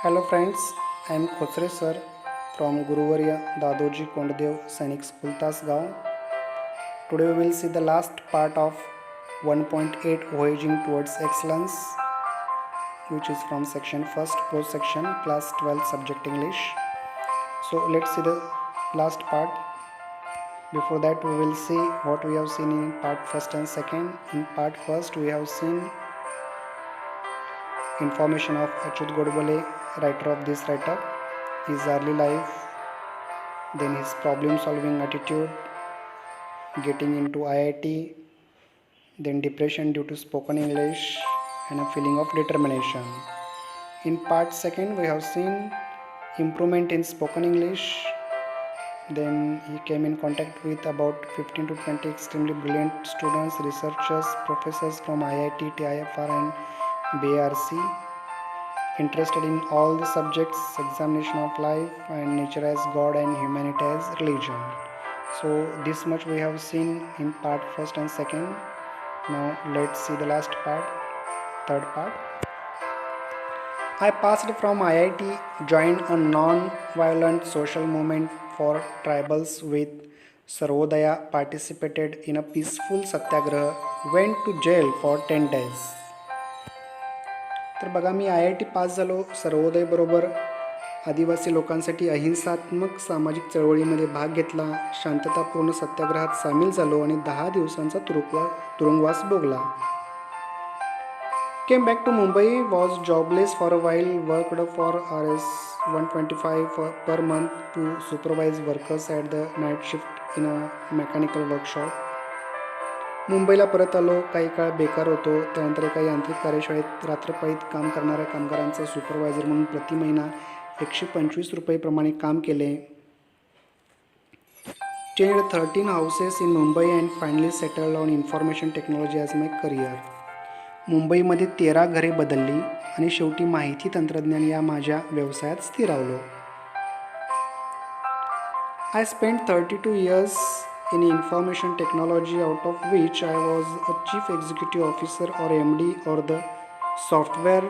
Hello friends, I am Khotsre sir from Guruvarya Dadoji Kondadev Sainik School Tasgaon. Today we will see the last part of 1.8 Voyaging Towards Excellence, which is from section 1st pro section class 12 subject English. So let's see the last part. Before that we will see what we have seen in part 1st and 2nd. In part 1st we have seen information of Achyut Godbole, writer of this write-up, his early life, then his problem solving attitude, getting into IIT, then depression due to spoken English, and a feeling of determination. In part 2nd we have seen improvement in spoken English, then he came in contact with about 15 to 20 extremely brilliant students, researchers, professors from IIT, TIFR and BARC, interested in all the subjects, examination of life and nature as God and humanity as religion. So this much we have seen in part 1st and 2nd. Now let's see the last part, 3rd part. I passed from IIT, joined a non-violent social movement for tribals with Sarvodaya, participated in a peaceful satyagraha, went to jail for 10 days. तर बघा, मी IIT pass झालो, सर्वोदय बरोबर आदिवासी लोकांसाठी अहिंसात्मक सामाजिक चळवळीमध्ये भाग घेतला, शांततापूर्ण सत्याग्रहात सामील झालो आणि 10 दिवसांचा तुरुंगवास भोगला. Came back to Mumbai, was jobless for a while, worked for Rs 125 per month to supervise workers at the night shift in a mechanical workshop. मुंबईला परत आलो, काही काळ बेकार होतो. त्यानंतर एका यांत्रिक कार्यशाळेत रात्रपाळीत काम करणाऱ्या कामगारांचा सुपरवायझर म्हणून प्रति महिना 125 रुपये प्रमाणे काम केले. Changed 13 houses in Mumbai and finally settled on information technology as my career. मुंबईमध्ये 13 घरे बदलली आणि शेवटी माहिती तंत्रज्ञान या माझ्या व्यवसायात स्थिरावलो. I spent 32 years in information technology, out of which I was a chief executive officer or MD or the software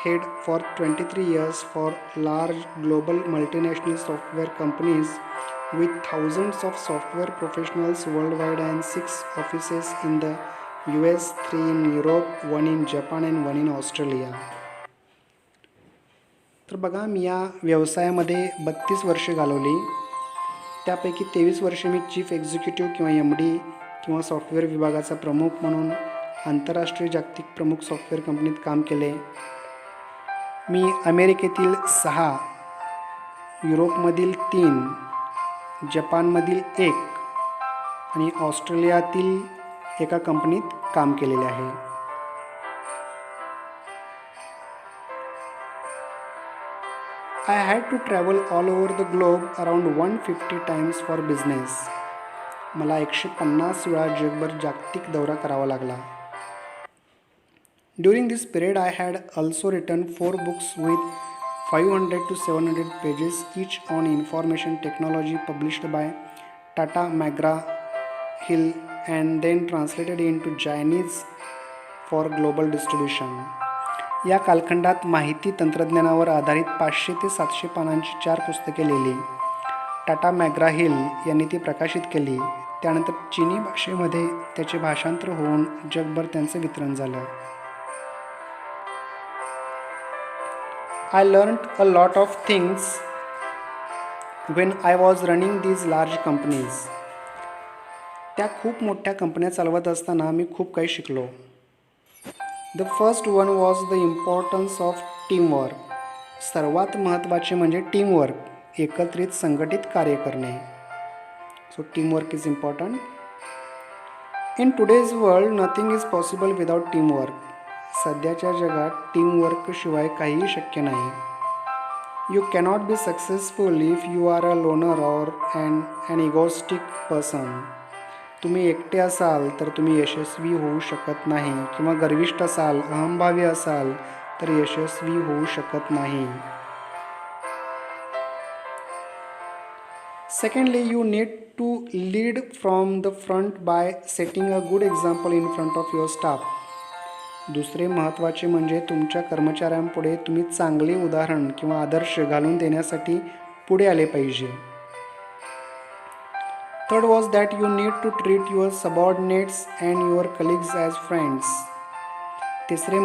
head for 23 years for large global multinational software companies with thousands of software professionals worldwide and 6 offices in the US, 3 in Europe, 1 in Japan and 1 in Australia. तर बघा, मी या व्यवसायामध्ये 32 वर्षे घालवली. त्यापैकी 23 वर्षे मी chief executive किंवा MD किंवा सॉफ्टवेअर विभागाचा प्रमुख म्हणून आंतरराष्ट्रीय जागतिक प्रमुख सॉफ्टवेअर कंपनीत काम केले. मी अमेरिकेतील 6, युरोपमधील 3, जपानमधील 1 आणि ऑस्ट्रेलियातील एका कंपनीत काम केलेले आहे. I had to travel all over the globe around 150 times for business. मला 150 वेळा जगभर जागतिक दौरा करावा लागला. During this period I had also written 4 books with 500 to 700 pages each on information technology, published by Tata McGraw-Hill and then translated into Chinese for global distribution. या कालखंडात माहिती तंत्रज्ञानावर आधारित 500 ते 700 पानांची 4 पुस्तके लिहिली. टाटा मॅग्रा-हिल यांनी ती प्रकाशित केली. त्यानंतर चीनी भाषेमध्ये त्याचे भाषांतर होऊन जगभर त्यांचं वितरण झालं. I learned a lot of things when I was running these large companies. त्या खूप मोठ्या कंपन्या चालवत असताना मी खूप काही शिकलो. The first one was the importance of teamwork. सर्वात महत्त्वाचे म्हणजे टीमवर्क, एकत्रित संघटित कार्य करणे. So teamwork is important. In today's world, nothing is possible without teamwork. सध्याच्या जगात टीमवर्क शिवाय काहीही शक्य नाही. You cannot be successful if you are a loner or an egoistic person. तुम्ही एकटे असाल तर तुम्ही यशस्वी होऊ शकत नाही, किंवा गर्विष्ठ असाल, अहंभावी असाल तर यशस्वी होऊ शकत नाही. Secondly, you need to lead from the front by setting a good example in front of your staff. दुसरे महत्त्वाचे म्हणजे तुमच्या कर्मचाऱ्यांपुढे तुम्ही चांगले उदाहरण किंवा आदर्श घालून देण्यासाठी पुढे आले पाहिजे. Third was that you need to treat your subordinates and your colleagues as friends. तिसरे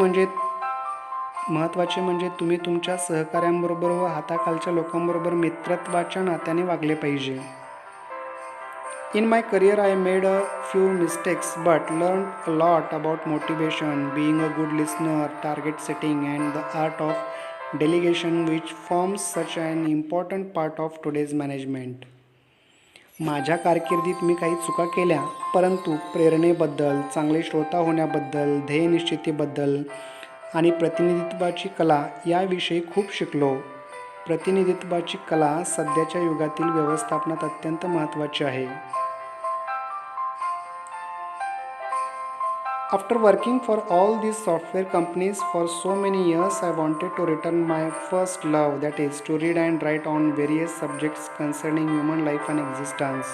महत्त्वाचे म्हणजे तुम्ही तुमच्या सहकाऱ्यांबरोबर व हाताखालच्या लोकांबरोबर मित्रत्वाच्या नात्याने वागले पाहिजे. In my career, I made a few mistakes but learned a lot about motivation, being a good listener, target setting, and the art of delegation, which forms such an important part of today's management. माझ्या कारकिर्दीत मी काही चुका केल्या, परंतु प्रेरणेबद्दल, चांगले श्रोता होण्याबद्दल, ध्येयनिश्चितीबद्दल आणि प्रतिनिधित्वाची कला याविषयी खूप शिकलो. प्रतिनिधित्वाची कला सध्याच्या युगातील व्यवस्थापनात अत्यंत महत्त्वाची आहे. After working for all these software companies for so many years, I wanted to return my first love, that is, to read and write on various subjects concerning human life and existence.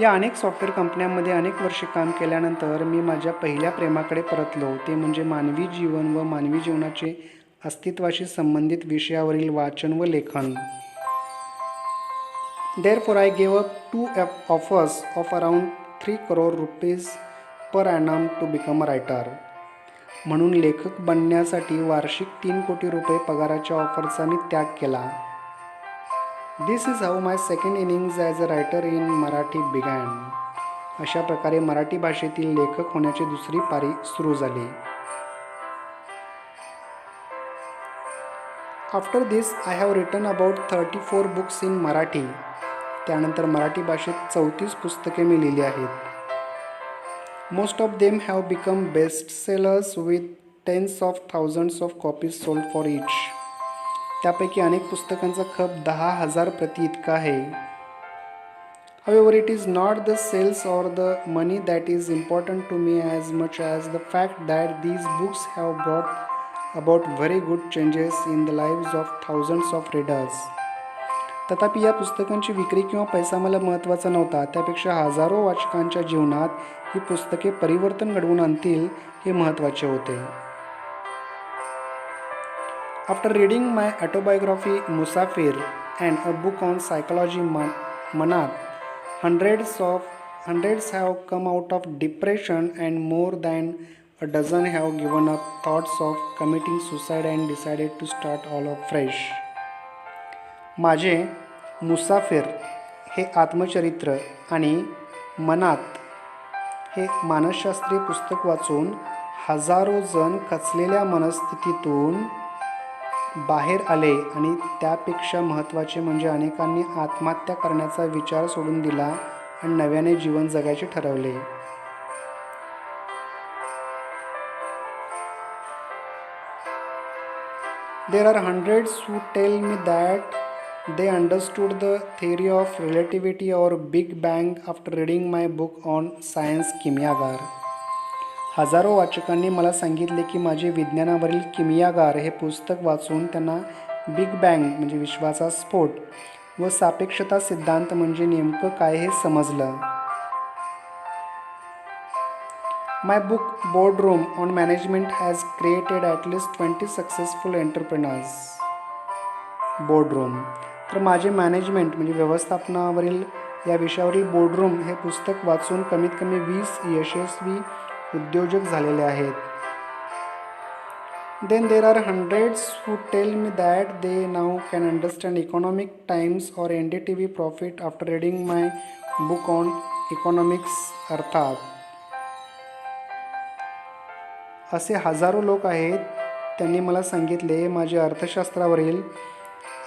या अनेक software कंपन्यांमध्ये अनेक वर्षे काम केल्यानंतर मी माझ्या पहिल्या प्रेमाकडे परतलो, ते म्हणजे मानवी जीवन व मानवी जीवनाचे अस्तित्वाशी संबंधित विषयावरील वाचन व लेखन. Therefore, I gave up 2 offers of around 3 crore rupees per annum to become a writer. म्हणून लेखक बनण्यासाठी वार्षिक 3 कोटी रुपये पगाराच्या ऑफरचा मी त्याग केला. This is how my second innings as a writer in Marathi began. अशा प्रकारे मराठी भाषेतील लेखक होण्याची दुसरी पारी सुरू झाली. After this, I have written about 34 books in Marathi. त्यानंतर मराठी भाषेत 34 पुस्तके मी लिहिली आहेत. Most of them have become bestsellers with tens of thousands of copies sold for each. त्यापैकी अनेक पुस्तकांचा खप 10,000 प्रती इतका आहे. However, it is not the sales or the money that is important to me as much as the fact that these books have brought about very good changes in the lives of thousands of readers. तथापि या पुस्तकांची विक्री किंवा पैसा मला महत्त्वाचा नव्हता, त्यापेक्षा हजारो वाचकांच्या जीवनात ही पुस्तके परिवर्तन घडवून आणतील हे महत्त्वाचे होते. After reading my autobiography Musafir and a book on psychology मनात, hundreds have come out of depression and more than a dozen have given up thoughts of committing suicide and decided to start all of fresh. माझे मुसाफिर हे आत्मचरित्र आणि मनात हे मानसशास्त्रीय पुस्तक वाचून हजारो जण खचलेल्या मनस्थितीतून बाहेर आले आणि त्यापेक्षा महत्त्वाचे म्हणजे अनेकांनी आत्महत्या करण्याचा विचार सोडून दिला आणि नव्याने जीवन जगायचे ठरवले. There are hundreds who tell me that they understood the theory of relativity or Big Bang after reading my book on science किमियागार. हजारो वाचकांनी मला सांगितले की माझे विज्ञानावरील किमियागार हे पुस्तक वाचून त्यांना बिग बँग म्हणजे विश्वाचा स्फोट व सापेक्षता सिद्धांत म्हणजे नेमकं काय हे समजलं. My book Boardroom on Management has created at least 20 successful entrepreneurs. Boardroom, तर माझे मॅनेजमेंट म्हणजे व्यवस्थापनावरील या विषयावरील बोर्डरूम हे पुस्तक वाचून कमीत कमी 20 यशस्वी उद्योजक झालेले आहेत. Then there are hundreds who tell me that they now can understand economic times or NDTV profit after reading my book on economics. अर्थात असे हजारो लोक आहेत, त्यांनी मला सांगितले माझे अर्थशास्त्रावरील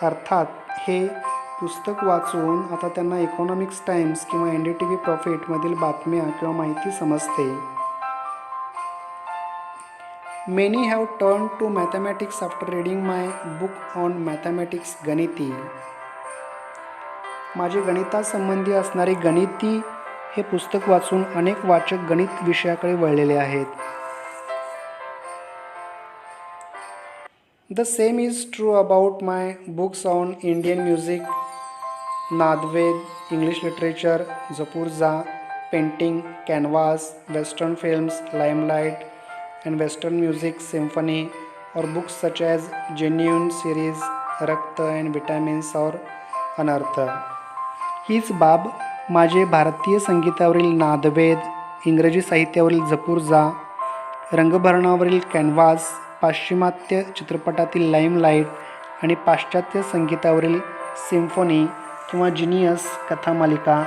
अर्थात हे पुस्तक वाचून आता त्यांना इकॉनॉमिक्स टाइम्स किंवा NDTV प्रॉफिटमधील बातम्या किंवा माहिती समजते. Many have turned to mathematics after reading my book on mathematics गणिती. माझे गणितासंबंधी असणारे गणिती हे पुस्तक वाचून अनेक वाचक गणित विषयाकडे वळलेले आहेत. The same is true about my books on Indian music, Nadved, English literature, Zapurza, painting, canvas, western films, limelight, and Western music, symphony, or books such as Genuine series, Rakta and Vitamins or Anartha. हीच बाब माझे भारतीय संगीतावरील नादवेद, इंग्रजी साहित्यावरील जपूर्जा, रंगभरणावरील canvas, पाश्चिमात्य चित्रपटातील limelight आणि पाश्चात्य संगीतावरील symphony किंवा जिनियस कथामालिका,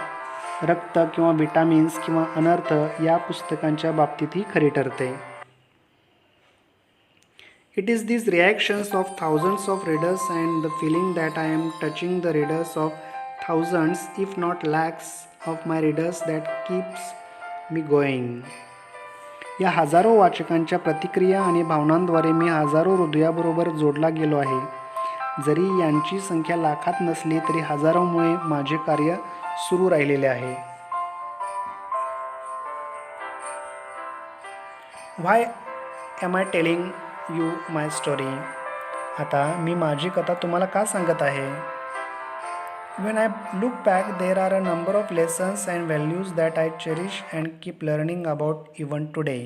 रक्त किंवा विटामिन्स किंवा अनर्थ या पुस्तकांच्या बाबतीतही खरी ठरते. It is these reactions of thousands of readers and the feeling that I am touching the readers of thousands, if not lakhs, of my readers that keeps me going. या हजारो वाचकांच्या प्रतिक्रिया आणि भावनांद्वारे मी हजारो हृदयाबरोबर जोडला गेलो आहे. जरी यांची संख्या लाखात नसली तरी हजारोमुळे माझे कार्य सुरू राहिलेले आहे. Why am I telling you my story? आता मी माझी कथा तुम्हाला का सांगत आहे? When I look back, there are a number of lessons and values that I cherish and keep learning about even today.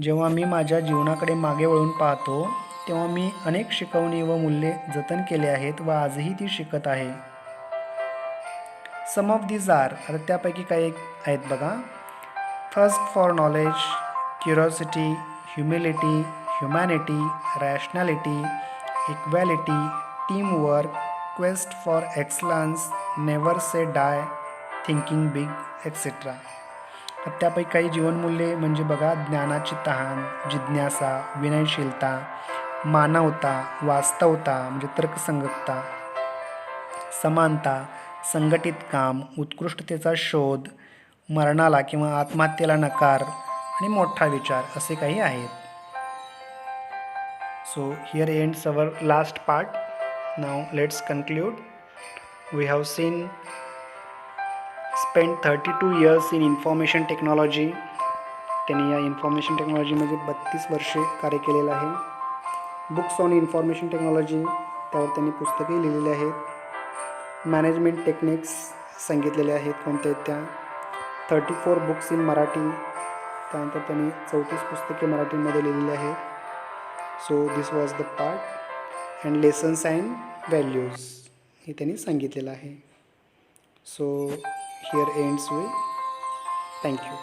जेव्हा मी माझ्या जीवनाकडे मागे वळून पाहतो तेव्हा मी अनेक शिकवणी व मूल्ये जतन केले आहेत व आजही ती शिकत आहे. Some of these are, आता त्यापैकी काही आहेत बघा. Thirst for knowledge, curiosity, humility, humanity, rationality, equality, teamwork, quest for excellence, never say die, thinking big, etc. त्यापैकी काही जीवनमूल्ये म्हणजे बघा, ज्ञानाची तहान, जिज्ञासा, विनयशीलता, मानवता, वास्तवता म्हणजे तर्कसंगतता, समानता, संघटित काम, उत्कृष्टतेचा शोध, मरणाला किंवा आत्महत्येला नकार आणि मोठा विचार असे काही आहेत. So here ends our last part. Now let's conclude. We have spent 32 years in information technology. त्यांनी या इन्फॉर्मेशन टेक्नॉलॉजीमध्ये 32 वर्षे कार्य केलेलं आहे. बुक्स ऑन इन्फॉर्मेशन टेक्नॉलॉजी, त्यावर त्यांनी पुस्तकही लिहिलेली आहेत. मॅनेजमेंट टेक्निक्स सांगितलेले आहेत कोणत्या आहेत त्या. 34 बुक्स इन मराठी, त्यानंतर त्यांनी 34 पुस्तके मराठीमध्ये लिहिलेली आहेत. So this was the part and lessons and values हे त्यांनी सांगितलेलं आहे. So here ends way. Thank you.